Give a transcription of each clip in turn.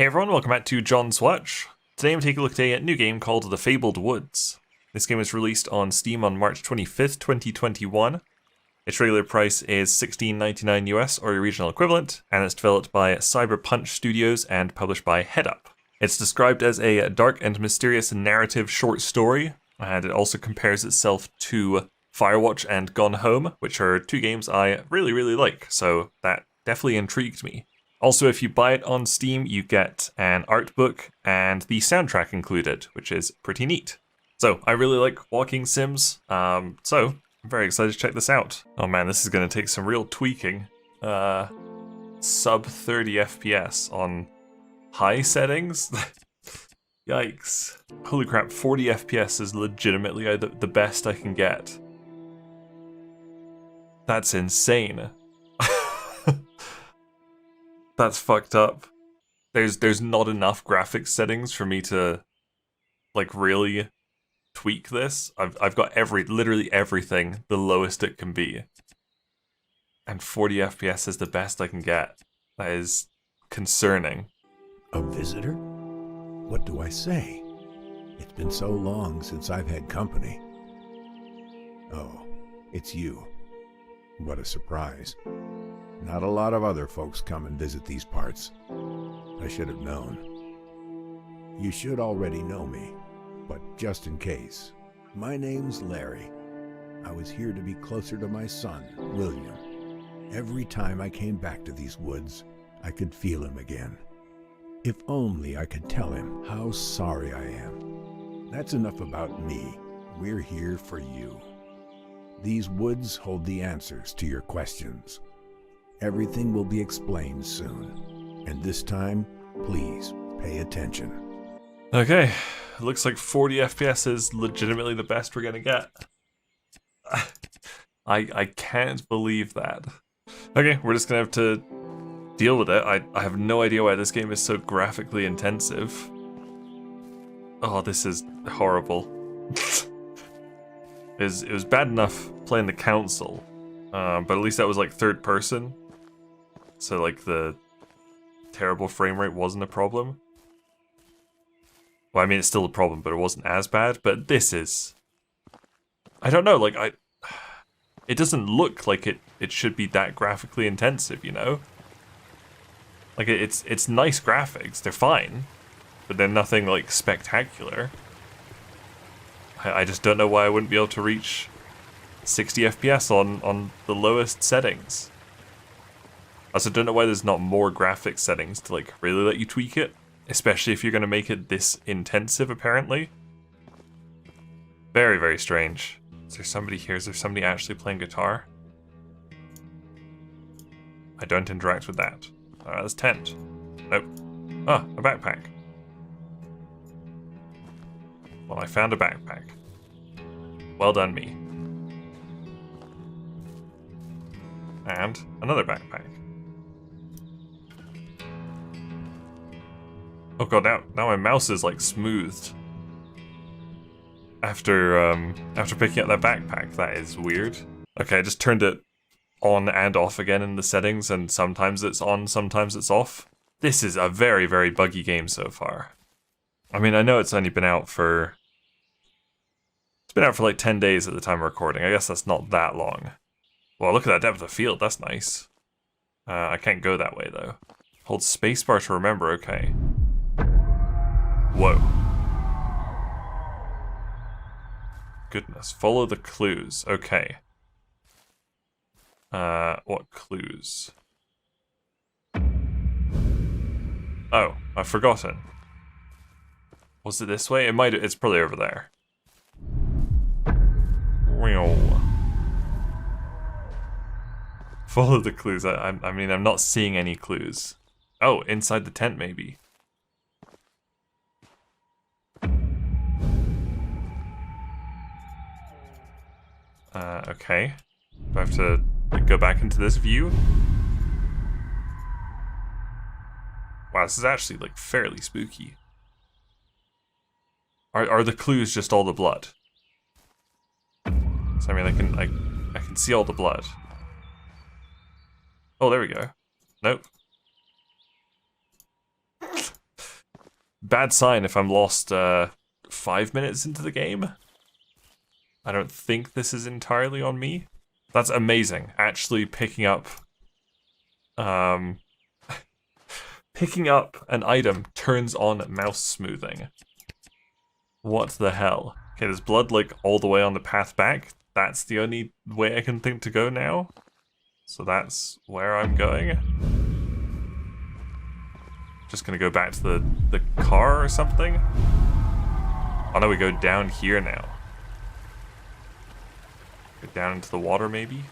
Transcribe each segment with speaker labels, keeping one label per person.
Speaker 1: Hey everyone, welcome back to John's Watch. Today I'm taking a look at a new game called The Fabled Woods. This game was released on Steam on March 25th, 2021. Its regular price is $16.99 US or your regional equivalent, and it's developed by Cyberpunch Studios and published by Head Up. It's described as a dark and mysterious narrative short story, and it also compares itself to Firewatch and Gone Home, which are two games I really like, so that definitely intrigued me. Also, if you buy it on Steam, you get an art book and the soundtrack included, which is pretty neat. So, I really like walking sims, so I'm very excited to check this out. Oh man, this is going to take some real tweaking. Sub 30 FPS on high settings? Yikes. Holy crap, 40 FPS is legitimately the best I can get. That's insane. That's fucked up. There's not enough graphics settings for me to like really tweak this. I've got literally everything the lowest it can be. And 40 FPS is the best I can get. That is concerning.
Speaker 2: A visitor? What do I say? It's been so long since I've had company. Oh, it's you. What a surprise. Not a lot of other folks come and visit these parts. I should have known. You should already know me, but just in case. My name's Larry. I was here to be closer to my son, William. Every time I came back to these woods, I could feel him again. If only I could tell him how sorry I am. That's enough about me. We're here for you. These woods hold the answers to your questions. Everything will be explained soon. And this time, please pay attention.
Speaker 1: Okay, it looks like 40 FPS is legitimately the best we're gonna get. I can't believe that. Okay, we're just gonna have to deal with it. I have no idea why this game is so graphically intensive. Oh, this is horrible. It was bad enough playing the council, but at least that was like third person. So like the terrible frame rate wasn't a problem. Well, I mean it's still a problem, but it wasn't as bad. But this is, I don't know, like it doesn't look like it should be that graphically intensive, you know? Like it's nice graphics, they're fine, but they're nothing like spectacular. I just don't know why I wouldn't be able to reach 60 FPS on the lowest settings. I also don't know why there's not more graphics settings to like really let you tweak it, especially if you're going to make it this intensive apparently. Very strange. Is there somebody here? Is there somebody actually playing guitar? I don't interact with that. There's tent. Nope. Ah, a backpack. Well, I found a backpack. Well done, me. And another backpack. Oh god, now my mouse is like smoothed. After picking up that backpack, that is weird. Okay, I just turned it on and off again in the settings, and sometimes it's on, sometimes it's off. This is a very buggy game so far. I mean, I know it's only been out for... It's been out for like 10 days at the time of recording. I guess that's not that long. Well, look at that depth of field. That's nice. I can't go that way, though. Hold spacebar to remember. Okay. Whoa. Goodness. Follow the clues. Okay. What clues? Oh, I've forgotten. Was it this way? It's probably over there. Follow the clues. I mean, I'm not seeing any clues. Oh, inside the tent, maybe. Okay. Do I have to go back into this view? Wow, this is actually like fairly spooky. Are the clues just all the blood? So I mean, I can see all the blood. Oh, there we go. Nope. bad sign if I'm lost 5 minutes into the game. I don't think this is entirely on me. That's amazing. Actually picking up picking up an item turns on mouse smoothing. What the hell? Okay, there's blood like all the way on the path back. That's the only way I can think to go now. So that's where I'm going. Just gonna go back to the car or something. Oh no, we go down here now. Go down into the water maybe?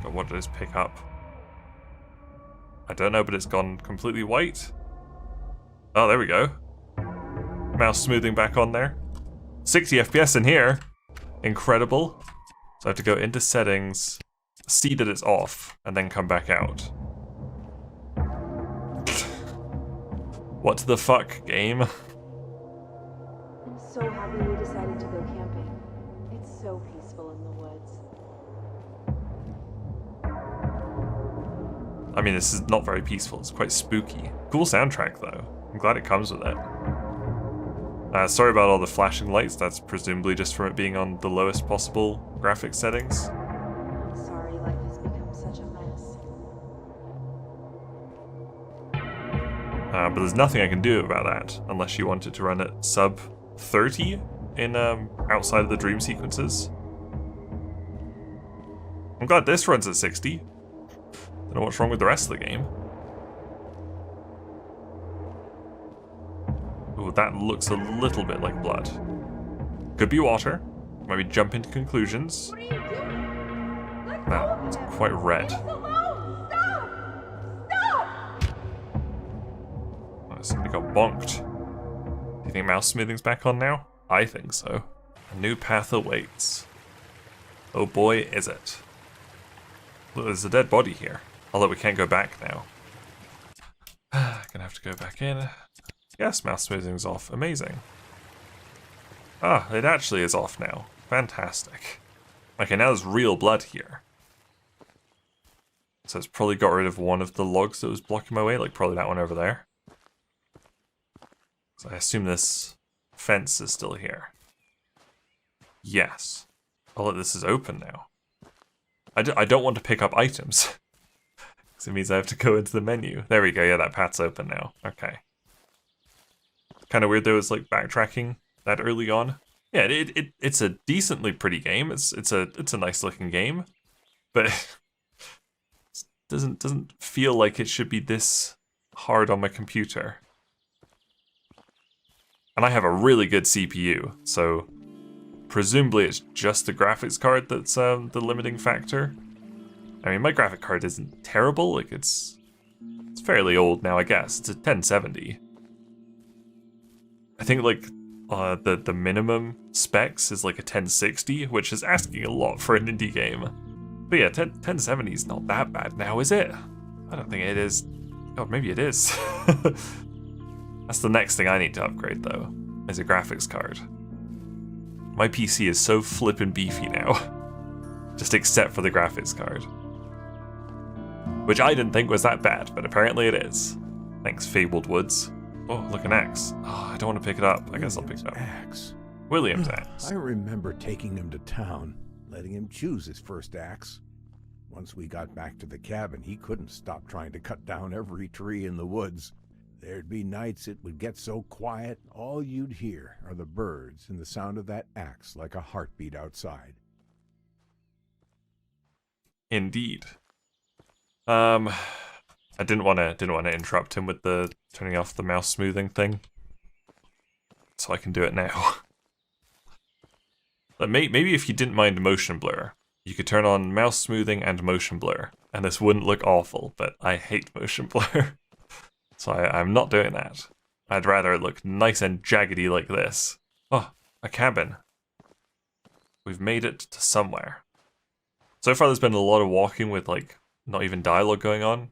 Speaker 1: God, what did this pick up? I don't know, but it's gone completely white. Oh, there we go. Mouse smoothing back on there. 60 FPS in here. Incredible. So I have to go into settings, see that it's off, and then come back out. What the fuck, game?
Speaker 3: I'm so happy we decided to go camping. It's so peaceful in the woods.
Speaker 1: I mean, this is not very peaceful. It's quite spooky. Cool soundtrack, though. I'm glad it comes with it. Sorry about all the flashing lights. That's presumably just from it being on the lowest possible graphics settings.
Speaker 3: I'm sorry life has become such a mess.
Speaker 1: But there's nothing I can do about that unless you want it to run at sub 30 in outside of the dream sequences. I'm glad this runs at 60. Don't know what's wrong with the rest of the game. Ooh, that looks a little bit like blood. Could be water. Maybe jump into conclusions.
Speaker 3: What are you doing? Let go
Speaker 1: Nah,
Speaker 3: of
Speaker 1: it's
Speaker 3: him.
Speaker 1: quite red.
Speaker 3: Leave us alone. Stop! Stop!
Speaker 1: Oh, somebody got bonked. Do you think mouse smoothing's back on now? I think so. A new path awaits. Oh boy, is it. Look, there's a dead body here. Although we can't go back now. Gonna have to go back in. Yes, mouse smoothing's off. Amazing. Ah, it actually is off now. Fantastic. Okay, now there's real blood here. So it's probably got rid of one of the logs that was blocking my way, like probably that one over there. So I assume this fence is still here. Yes. Oh look, this is open now. I don't want to pick up items. Because it means I have to go into the menu. There we go, yeah, that path's open now. Okay. Kind of weird though, it's like backtracking that early on. Yeah, it's a decently pretty game. It's a nice looking game, but it doesn't feel like it should be this hard on my computer. And I have a really good CPU, so presumably it's just the graphics card that's the limiting factor. I mean, my graphic card isn't terrible. Like it's fairly old now, I guess. It's a 1070. I think like the minimum specs is like a 1060, which is asking a lot for an indie game. But yeah, 1070 is not that bad now, is it? I don't think it is. God, maybe it is. That's the next thing I need to upgrade though, is a graphics card. My PC is so flippin' beefy now. Just except for the graphics card. Which I didn't think was that bad, but apparently it is. Thanks, Fabled Woods. Oh, look, an axe. Oh, I don't want to pick it up. I guess I'll pick it up.
Speaker 2: Axe.
Speaker 1: William's axe.
Speaker 2: I remember taking him to town, letting him choose his first axe. Once we got back to the cabin, he couldn't stop trying to cut down every tree in the woods. There'd be nights it would get so quiet, all you'd hear are the birds and the sound of that axe like a heartbeat outside.
Speaker 1: Indeed. I didn't want to interrupt him with the turning off the mouse smoothing thing, so I can do it now. But maybe if you didn't mind motion blur, you could turn on mouse smoothing and motion blur, and this wouldn't look awful. But I hate motion blur, so I'm not doing that. I'd rather it look nice and jaggedy like this. Oh, a cabin. We've made it to somewhere. So far, there's been a lot of walking with like not even dialogue going on.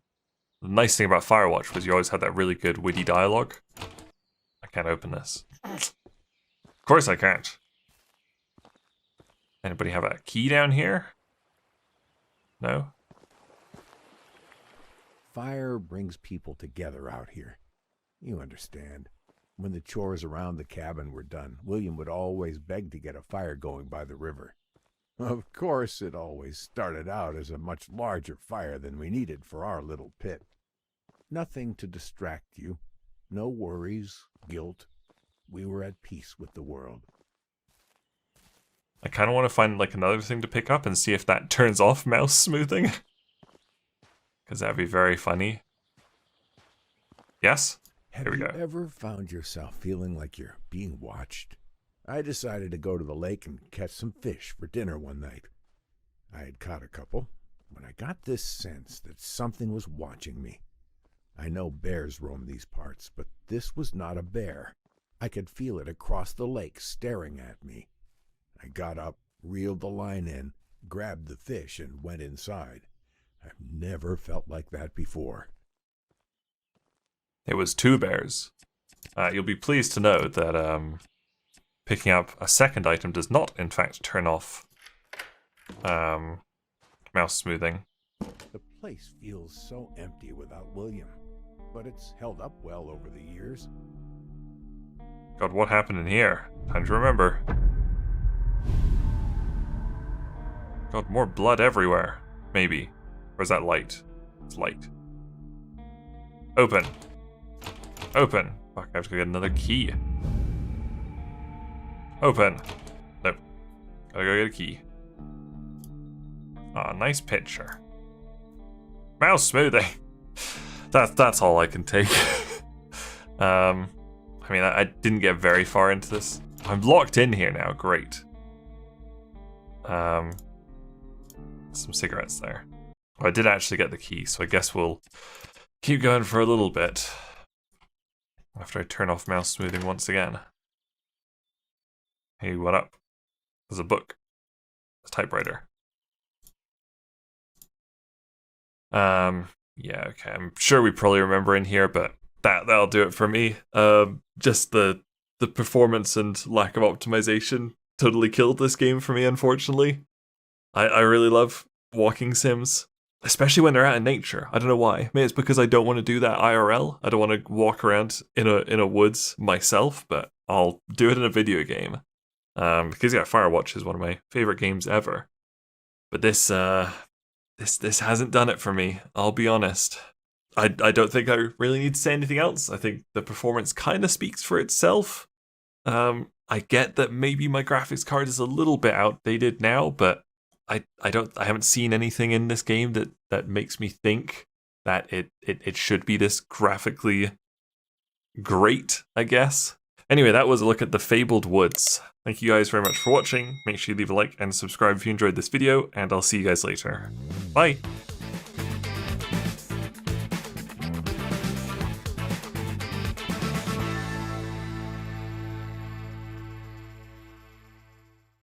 Speaker 1: The nice thing about Firewatch was you always had that really good witty dialogue. I can't open this. Of course I can't. Anybody have a key down here? No?
Speaker 2: Fire brings people together out here. You understand. When the chores around the cabin were done, William would always beg to get a fire going by the river. Of course, it always started out as a much larger fire than we needed for our little pit. Nothing to distract you. No worries, guilt. We were at peace with the world.
Speaker 1: I kind of want to find like another thing to pick up and see if that turns off mouse smoothing. Because that'd be very funny. Yes?
Speaker 2: Have
Speaker 1: Here we
Speaker 2: you
Speaker 1: go.
Speaker 2: ever found yourself feeling like you're being watched? I decided to go to the lake and catch some fish for dinner one night. I had caught a couple when I got this sense that something was watching me. I know bears roam these parts, but this was not a bear. I could feel it across the lake staring at me. I got up, reeled the line in, grabbed the fish, and went inside. I've never felt like that before.
Speaker 1: It was 2 bears. You'll be pleased to know that picking up a second item does not, in fact, turn off mouse smoothing.
Speaker 2: The place feels so empty without William, but it's held up well over the years.
Speaker 1: God, what happened in here? Time to remember. God, more blood everywhere. Maybe. Or is that light? It's light. Open. Open. Fuck, I have to go get another key. Open. Nope. Gotta go get a key. Ah, nice picture. Mouse smoothing. That's all I can take. I mean, I didn't get very far into this. I'm locked in here now. Great. Some cigarettes there. Oh, I did actually get the key, so I guess we'll keep going for a little bit after I turn off mouse smoothing once again. Hey, what up? There's a book. A typewriter. Yeah, okay. I'm sure we probably remember in here, but that'll do it for me. Just the performance and lack of optimization totally killed this game for me, unfortunately. I really love walking sims, especially when they're out in nature. I don't know why. Maybe it's because I don't want to do that IRL. I don't want to walk around in a woods myself, but I'll do it in a video game. Because yeah, Firewatch is one of my favorite games ever. But this hasn't done it for me, I'll be honest. I don't think I really need to say anything else. I think the performance kind of speaks for itself. I get that maybe my graphics card is a little bit outdated now, but I haven't seen anything in this game that makes me think that it should be this graphically great, I guess. Anyway, that was a look at the Fabled Woods. Thank you guys very much for watching. Make sure you leave a like and subscribe if you enjoyed this video, and I'll see you guys later. Bye!